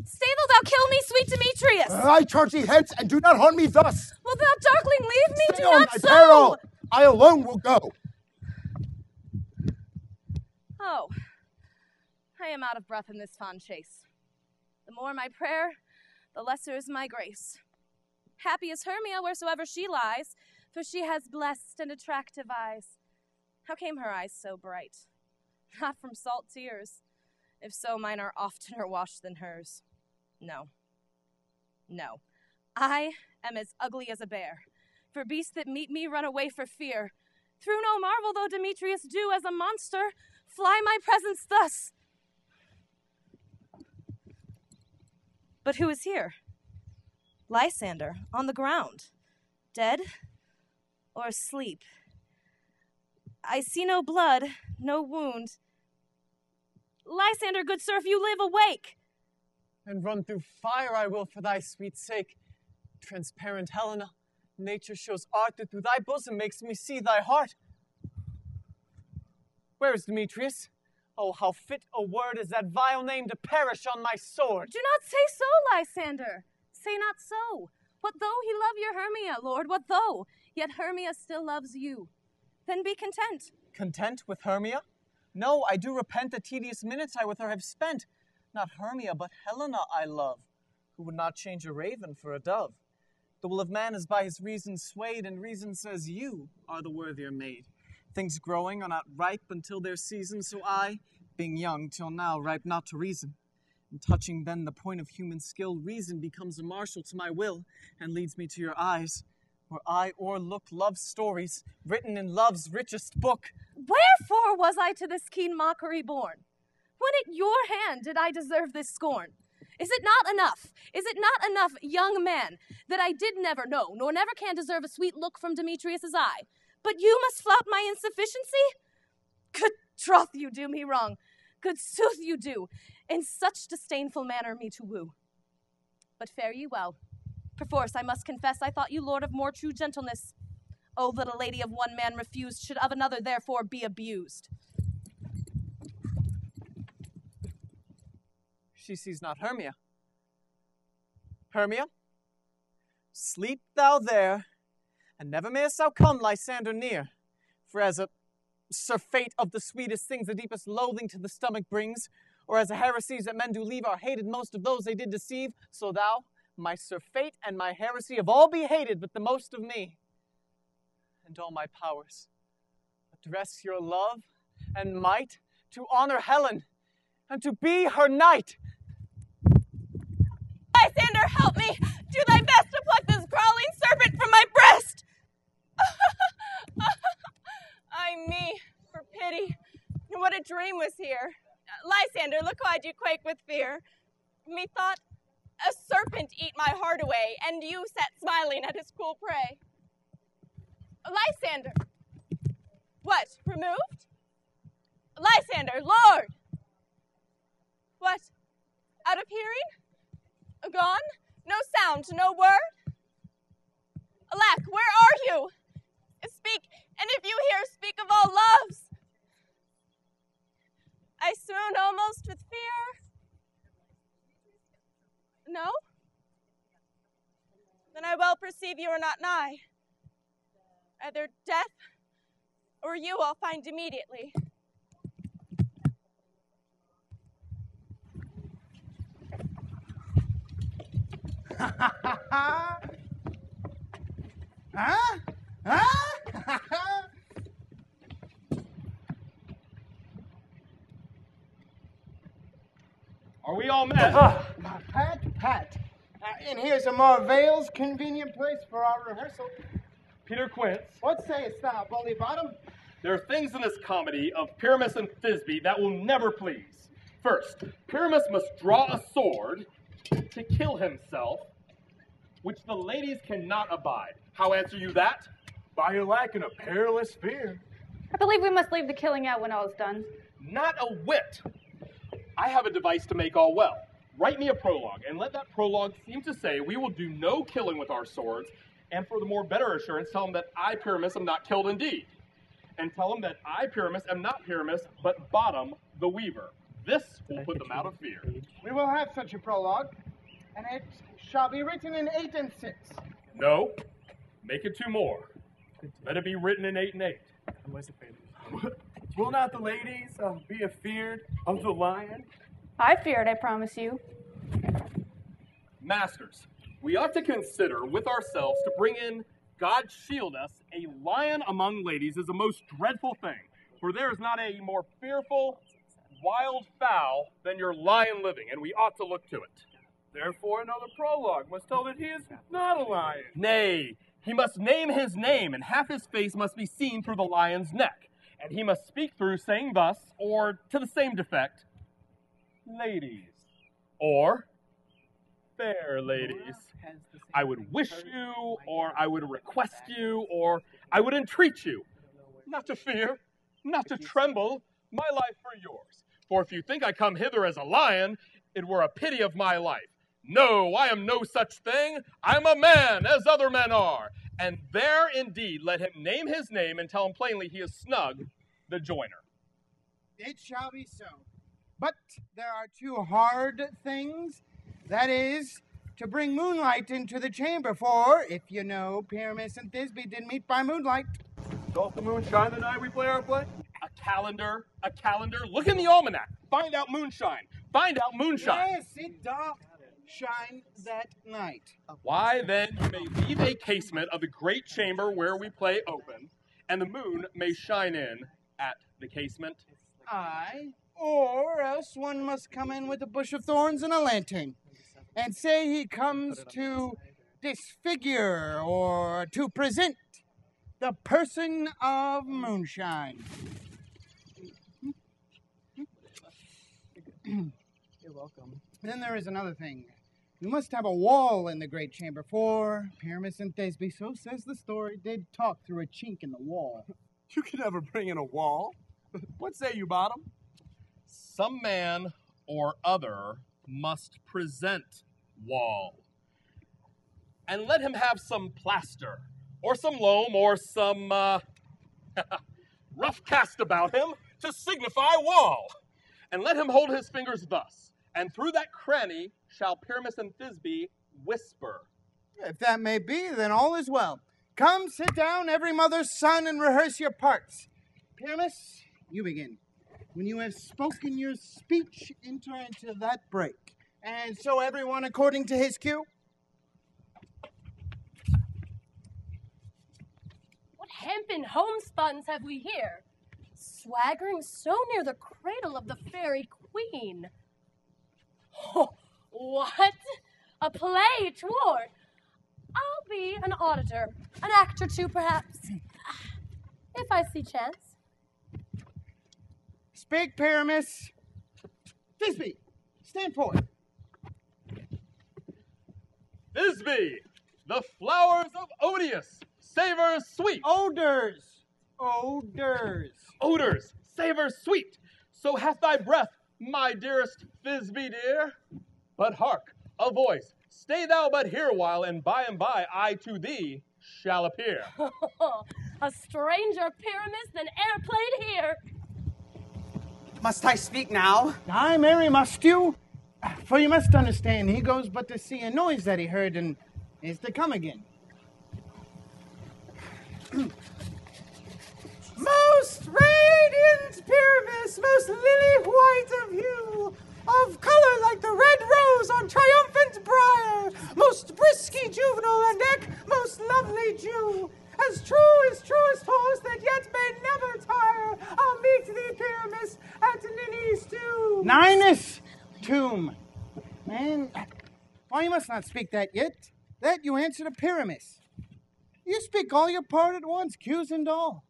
Stay though thou kill me, sweet Demetrius! I charge thee hence, and do not harm me thus! Wilt thou, darkling, leave me? Stay Do on not thy so! peril! I alone will go. Oh, I am out of breath in this fond chase. The more my prayer, the lesser is my grace. Happy is Hermia wheresoever she lies, for she has blessed and attractive eyes. How came her eyes so bright? Not from salt tears. If so, mine are oftener washed than hers. No. No. I am as ugly as a bear. For beasts that meet me run away for fear. Through no marvel, though Demetrius do as a monster, fly my presence thus. But who is here? Lysander, on the ground. Dead or asleep? I see no blood, no wound. Lysander, good sir, if you live, awake! And run through fire I will for thy sweet sake. Transparent Helena, nature shows art that through thy bosom makes me see thy heart. Where is Demetrius? Oh, how fit a word is that vile name to perish on my sword. Do not say so, Lysander. Say not so. What though he love your Hermia, Lord? What though? Yet Hermia still loves you. Then be content. Content with Hermia? No, I do repent the tedious minutes I with her have spent. Not Hermia, but Helena I love, who would not change a raven for a dove. The will of man is by his reason swayed, and reason says you are the worthier maid. Things growing are not ripe until their season, so I, being young till now, ripe not to reason. And touching then the point of human skill, reason becomes a marshal to my will, and leads me to your eyes, where I o'erlook love's stories, written in love's richest book. Wherefore was I to this keen mockery born? When at your hand did I deserve this scorn? Is it not enough? Is it not enough, young man, that I did never know, nor never can deserve a sweet look from Demetrius's eye? But you must flout my insufficiency? Good troth you do me wrong. Good sooth you do, in such disdainful manner me to woo. But fare ye well. Perforce, I must confess, I thought you lord of more true gentleness. Oh, that a lady of one man refused should of another therefore be abused. She sees not Hermia. Hermia, sleep thou there, and never mayest thou come Lysander near. For as a surfeit of the sweetest things the deepest loathing to the stomach brings, or as a heresies that men do leave are hated most of those they did deceive, so thou, my surfeit and my heresy, of all be hated but the most of me. And all my powers, address your love and might to honor Helen, and to be her knight. Lysander, help me! Do thy best to pluck this crawling serpent from my breast! Ay me, for pity. What a dream was here. Lysander, look how I do quake with fear. Methought a serpent eat my heart away, and you sat smiling at his cruel prey. Lysander! What, removed? Lysander, Lord! What, out of hearing? Gone? No sound, no word? Alack, where are you? Speak, and if you hear, speak of all loves. I swoon almost with fear. No? Then I well perceive you are not nigh. Either death or you I'll find immediately. Huh? Are we all met? Pat. And here's a Marvale's convenient place for our rehearsal. Peter Quince. What sayest thou, Bully Bottom? There are things in this comedy of Pyramus and Thisbe that will never please. First, Pyramus must draw a sword to kill himself, which the ladies cannot abide. How answer you that? By your lack in a perilous fear. I believe we must leave the killing out when all is done. Not a whit. I have a device to make all well. Write me a prologue, and let that prologue seem to say we will do no killing with our swords, and for the more better assurance, tell him that I, Pyramus, am not killed indeed. And tell him that I, Pyramus, am not Pyramus, but Bottom, the weaver. This will put them out of fear. We will have such a prologue, and it shall be written in 8 and 6. No, make it 2 more. Let it be written in 8 and 8. Will not the ladies be afeared of the lion? I fear it, I promise you. Masters, we ought to consider with ourselves to bring in, God shield us, a lion among ladies is a most dreadful thing, for there is not a more fearful, wild fowl than your lion living, and we ought to look to it. Therefore, another prologue must tell that he is not a lion. Nay, he must name his name, and half his face must be seen through the lion's neck, and he must speak through, saying thus, or to the same defect, ladies, or fair ladies, I would wish you, or I would request you, or I would entreat you, not to fear, not to tremble, my life for yours. For if you think I come hither as a lion, it were a pity of my life. No, I am no such thing. I'm a man, as other men are. And there indeed let him name his name and tell him plainly he is Snug, the joiner. It shall be so. But there are 2 hard things. That is, to bring moonlight into the chamber, for, if you know, Pyramus and Thisbe did meet by moonlight. Doth the moon shine the night we play our play? A calendar. Look in the almanac. Find out moonshine. Yes, it doth shine that night. Why, then, you may leave a casement of the great chamber where we play open, and the moon may shine in at the casement. Aye, or else one must come in with a bush of thorns and a lantern, and say he comes to disfigure or to present the person of moonshine. You're welcome. Then there is another thing. We must have a wall in the great chamber, for Pyramus and Thisbe, so says the story, did talk through a chink in the wall. You could never bring in a wall. What say you, Bottom? Some man or other must present wall. And let him have some plaster, or some loam, or some rough cast about him to signify wall. And let him hold his fingers thus, and through that cranny shall Pyramus and Thisbe whisper. If that may be, then all is well. Come, sit down, every mother's son, and rehearse your parts. Pyramus, you begin. When you have spoken your speech, enter into that break. And so everyone according to his cue. What hempen homespuns have we here, swaggering so near the cradle of the fairy queen? Oh, what? A play toward? I'll be an auditor, an act or 2 perhaps, if I see chance. Speak, Pyramus. Thisbe, stand forth. Thisbe, the flowers of Odious, savors sweet. Odors. Odors, savors sweet. So hath thy breath, my dearest Thisbe dear. But hark, a voice. Stay thou but here a while, and by I to thee shall appear. A stranger Pyramus than e'er played here. Must I speak now? Aye, Mary, must you? For you must understand, he goes but to see a noise that he heard and is to come again. Most radiant Pyramus, most lily white of hue, of color like the red rose on triumphant briar, most brisky juvenile and eke, most lovely Jew, as truest horse that yet may never tire, I'll meet thee, Pyramus, at Ninny's tomb. Ninus tomb. Man, why you must not speak that yet. That you answer to Pyramus. You speak all your part at once, cues and all.